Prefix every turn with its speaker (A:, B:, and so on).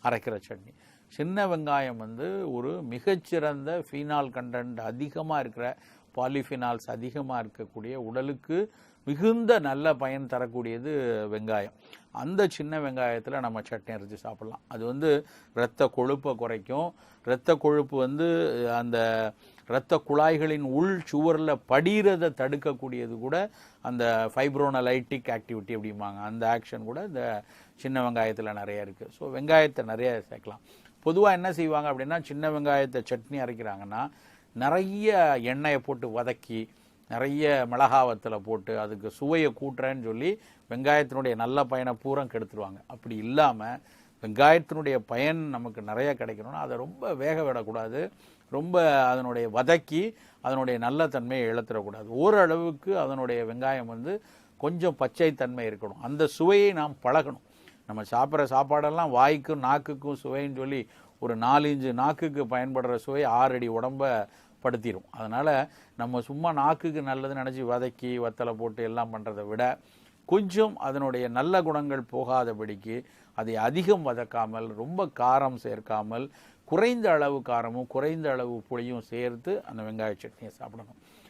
A: அரைக்கிற சட்னி. சின்ன வெங்காயம் வந்து ஒரு மிகச்சிறந்த ஃபீனால் கண்டென்ட் அதிகமாக இருக்கிற, பாலிஃபினால்ஸ் அதிகமாக இருக்கக்கூடிய, உடலுக்கு மிகுந்த நல்ல பயன் தரக்கூடியது வெங்காயம். அந்த சின்ன வெங்காயத்தில் நம்ம சட்னி அரைச்சி சாப்பிட்லாம். அது வந்து இரத்த கொழுப்பை குறைக்கும். இரத்த கொழுப்பு வந்து அந்த இரத்த குழாய்களின் உள் சுவரில் படிகிறதை தடுக்கக்கூடியது கூட அந்த ஃபைப்ரோனலைட்டிக் ஆக்டிவிட்டி அப்படிம்பாங்க. அந்த ஆக்ஷன் கூட இந்த சின்ன வெங்காயத்தில் நிறைய இருக்குது. ஸோ வெங்காயத்தை நிறைய சேர்க்கலாம். பொதுவாக என்ன செய்வாங்க அப்படின்னா, சின்ன வெங்காயத்தை சட்னி அரைக்கிறாங்கன்னா நிறைய எண்ணெயை போட்டு வதக்கி, நிறைய மிளகாவத்தில் போட்டு அதுக்கு சுவையை கூட்டுறேன்னு சொல்லி வெங்காயத்தினுடைய நல்ல பயனை பூரா கெடுத்துருவாங்க. அப்படி இல்லாமல் வெங்காயத்தினுடைய பயன் நமக்கு நிறைய கிடைக்கணும்னா அதை ரொம்ப வேக விடக்கூடாது, ரொம்ப அதனுடைய வதக்கி அதனுடைய நல்ல தன்மையை இழத்துடக்கூடாது. ஓரளவுக்கு அதனுடைய வெங்காயம் வந்து கொஞ்சம் பச்சை தன்மை இருக்கணும். அந்த சுவையை நாம் பழகணும். நம்ம சாப்பிட்ற சாப்பாடெல்லாம் வாய்க்கும் நாக்குக்கும் சுவைன்னு சொல்லி ஒரு 4 இன்ச்சு நாக்குக்கு பயன்படுற சுவை 6 அடி உடம்பை படுத்திடும். அதனால் நம்ம சும்மா நாக்குக்கு நல்லதுன்னு நினச்சி வதக்கி வத்தலை போட்டு எல்லாம் பண்ணுறதை விட கொஞ்சம் அதனுடைய நல்ல குணங்கள் போகாதபடிக்கு அதை அதிகம் வதக்காமல், ரொம்ப காரம் சேர்க்காமல், குறைந்த அளவு காரமும் குறைந்த அளவு புளியும் சேர்த்து அந்த வெங்காய சட்னியை சாப்பிடணும்.